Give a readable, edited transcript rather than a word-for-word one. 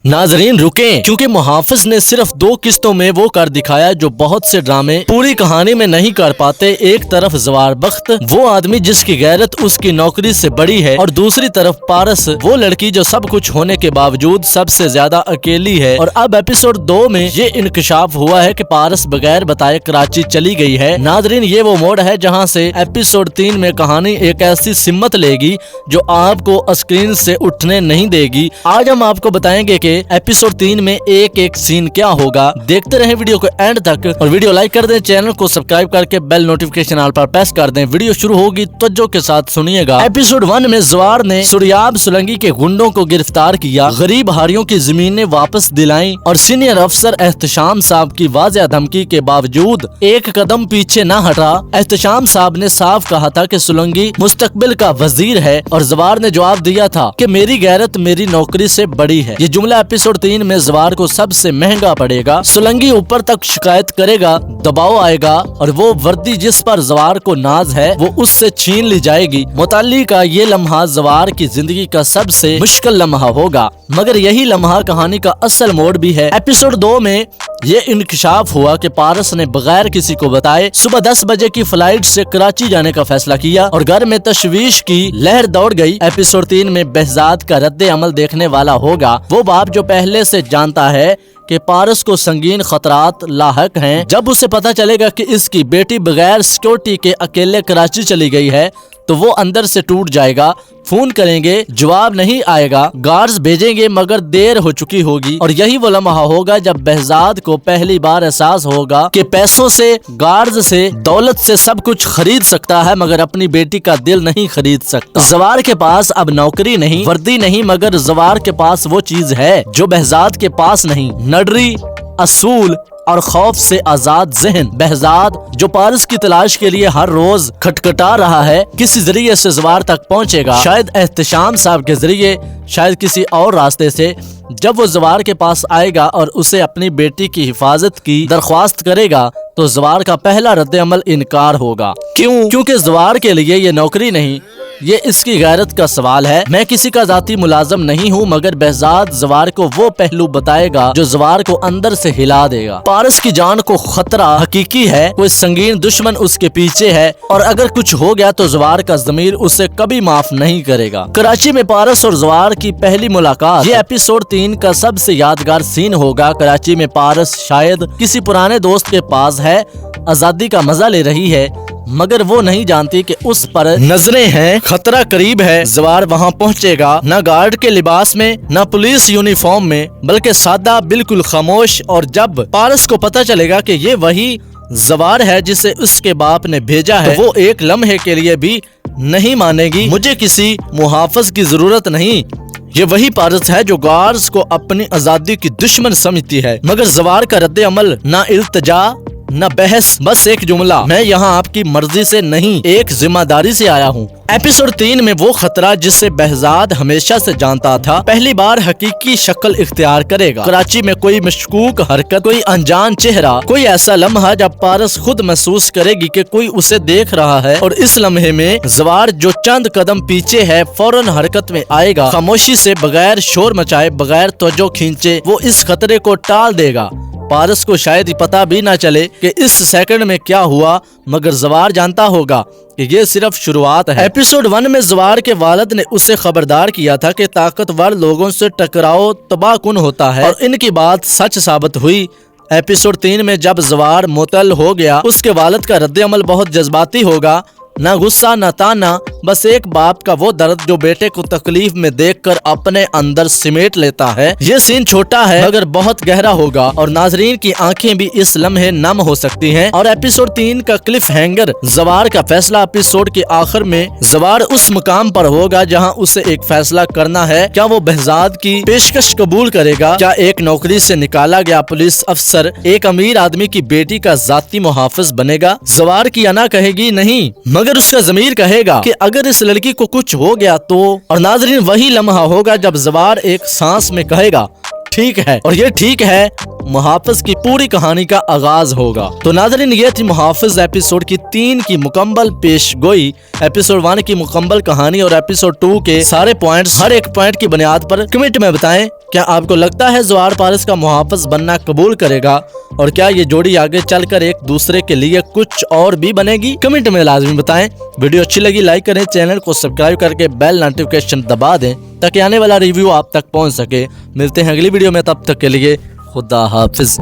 नाजरीन रुकें, क्योंकि मुहाफिज ने सिर्फ 2 किस्तों में वो कर दिखाया जो बहुत से ड्रामे पूरी कहानी में नहीं कर पाते। एक तरफ जवार बख्त, वो आदमी जिसकी गैरत उसकी नौकरी से बड़ी है, और दूसरी तरफ पारस, वो लड़की जो सब कुछ होने के बावजूद सबसे ज्यादा अकेली है। और अब एपिसोड 2 में ये इंकशाफ हुआ है कि पारस बगैर बताए कराची चली गई है। नाजरीन, ये वो मोड़ है जहाँ से एपिसोड 3 में कहानी एक ऐसी सिमत लेगी जो आपको स्क्रीन से उठने नहीं देगी। आज हम आपको बताएंगे कि एपिसोड 3 में एक एक सीन क्या होगा। देखते रहें वीडियो को एंड तक, और वीडियो लाइक कर दें, चैनल को सब्सक्राइब करके बेल नोटिफिकेशन ऑल पर प्रेस कर दें। वीडियो शुरू होगी, तवज्जो के साथ सुनिएगा। एपिसोड 1 में जवार ने सुरयाब सुलंगी के गुंडों को गिरफ्तार किया, गरीब हारियों की जमीनें वापस दिलाई, और सीनियर अफसर एहतशाम साहब की वाज़ेह धमकी के बावजूद एक कदम पीछे न हटा। एहतशाम साहब ने साफ कहा था कि सुलंगी मुस्तकबिल का वजीर है, और जवार ने जवाब दिया था कि मेरी गैरत मेरी नौकरी से बड़ी है। ये जुमला एपिसोड 3 में जवार को सबसे महंगा पड़ेगा। सुलंगी ऊपर तक शिकायत करेगा, दबाव आएगा, और वो वर्दी जिस पर जवार को नाज है वो उससे छीन ली जाएगी। मुताल्ली का ये लम्हा जवार की जिंदगी का सबसे मुश्किल लम्हा होगा, मगर यही लम्हा कहानी का असल मोड़ भी है। एपिसोड 2 में ये इंकशाफ हुआ कि पारस ने बगैर किसी को बताए सुबह 10 बजे की फ्लाइट से कराची जाने का फैसला किया, और घर में तशवीश की लहर दौड़ गई। एपिसोड 3 में बहजाद का रद्द अमल देखने वाला होगा। वो बाप जो पहले से जानता है कि पारस को संगीन खतरात लाहक हैं। जब उसे पता चलेगा कि इसकी बेटी बगैर सिक्योरिटी के अकेले कराची चली गई है तो वो अंदर से टूट जाएगा। फोन करेंगे, जवाब नहीं आएगा, गार्ड्स भेजेंगे मगर देर हो चुकी होगी। और यही वो लम्हा होगा जब बहजाद को पहली बार एहसास होगा कि पैसों से, गार्ड्स से, दौलत से सब कुछ खरीद सकता है मगर अपनी बेटी का दिल नहीं खरीद सकता। जवार के पास अब नौकरी नहीं, वर्दी नहीं, मगर जवार के पास वो चीज है जो बहजाद के पास नहीं, नडरी, असूल और खौफ से आजाद जहन। बहजाद जो पारस की तलाश के लिए हर रोज खटखटा रहा है, किसी जरिए से जवार तक पहुंचेगा, शायद एहतशाम साहब के जरिए, शायद किसी और रास्ते से। जब वो जवार के पास आएगा और उसे अपनी बेटी की हिफाजत की दरख्वास्त करेगा तो जवार का पहला रद्द अमल इनकार होगा। क्यों? क्योंकि जवार के लिए ये नौकरी नहीं, ये इसकी गैरत का सवाल है। मैं किसी का जाती मुलाजम नहीं हूँ, मगर बहजाद जवार को वो पहलू बताएगा जो जवार को अंदर से हिला देगा। पारस की जान को खतरा हकीकी है, कोई संगीन दुश्मन उसके पीछे है, और अगर कुछ हो गया तो जवार का ज़मीर उसे कभी माफ नहीं करेगा। कराची में पारस और जवार की पहली मुलाकात, ये एपिसोड 3 का सबसे यादगार सीन होगा। कराची में पारस शायद किसी पुराने दोस्त के पास है, आजादी का मजा ले रही है, मगर वो नहीं जानती कि उस पर नजरें हैं, खतरा करीब है। जवार वहाँ पहुँचेगा न गार्ड के लिबास में, न पुलिस यूनिफॉर्म में, बल्कि सादा, बिल्कुल खामोश। और जब पारस को पता चलेगा कि ये वही जवार है जिसे उसके बाप ने भेजा है, तो वो एक लम्हे के लिए भी नहीं मानेगी। मुझे किसी मुहाफिज की जरूरत नहीं, ये वही पारस है जो गार्ड्स को अपनी आजादी की दुश्मन समझती है। मगर जवार का रद्द अमल, ना इल्तजा न बहस, बस एक जुमला, मैं यहाँ आपकी मर्जी से नहीं, एक जिम्मेदारी से आया हूँ। एपिसोड 3 में वो खतरा जिससे बहजाद हमेशा से जानता था पहली बार हकीकी शक्ल इख्तियार करेगा। कराची में कोई मशकूक हरकत, कोई अनजान चेहरा, कोई ऐसा लम्हा जब पारस खुद महसूस करेगी कि कोई उसे देख रहा है, और इस लम्हे में जवार जो चंद कदम पीछे है फौरन हरकत में आएगा। खामोशी से, बगैर शोर मचाए, बगैर तवज्जो खींचे, वो इस खतरे को टाल देगा। पारस को शायद ही पता भी ना चले कि इस सेकंड में क्या हुआ, मगर जवार जानता होगा कि ये सिर्फ शुरुआत है। एपिसोड 1 में जवार के वालिद ने उसे खबरदार किया था कि ताकतवर लोगों से टकराव तबाहकुन होता है, और इनकी बात सच साबित हुई। एपिसोड 3 में जब जवार मुतल हो गया, उसके वालिद का रद्द अमल बहुत जज्बाती होगा, न गुस्सा न ताना, बस एक बाप का वो दर्द जो बेटे को तकलीफ में देखकर अपने अंदर सिमेट लेता है। ये सीन छोटा है मगर बहुत गहरा होगा, और नाजरीन की आंखें भी इस लम्हे नम हो सकती हैं। और एपिसोड 3 का क्लिफ हैंगर, जवार का फैसला। एपिसोड के आखिर में जवार उस मुकाम पर होगा जहां उसे एक फैसला करना है। क्या वो बहजाद की पेशकश कबूल करेगा? क्या एक नौकरी से निकाला गया पुलिस अफसर एक अमीर आदमी की बेटी का जाती मुहाफिज बनेगा? जवार की अना कहेगी नहीं, मगर उसका ज़मीर कहेगा कि अगर इस लड़की को कुछ हो गया तो। और नाजरीन, वही लम्हा होगा जब जवार एक सांस में कहेगा ठीक है, और ये ठीक है मुहाफिज की पूरी कहानी का आगाज होगा। तो नाजरीन, ये थी मुहाफिज एपिसोड की 3 की मुकम्मल पेश गोई, एपिसोड 1 की मुकम्मल कहानी और एपिसोड 2 के सारे पॉइंट्स। हर एक पॉइंट की बुनियाद पर कमेंट में बताएं क्या आपको लगता है ज़ोहर पारिस का मुहाफ़िज बनना कबूल करेगा और क्या ये जोड़ी आगे चलकर एक दूसरे के लिए कुछ और भी बनेगी? कमेंट में लाजमी बताएं। वीडियो अच्छी लगी लाइक करें, चैनल को सब्सक्राइब करके बेल नोटिफिकेशन दबा दें ताकि आने वाला रिव्यू आप तक पहुंच सके। मिलते हैं अगली वीडियो में, तब तक के लिए खुदा हाफिज।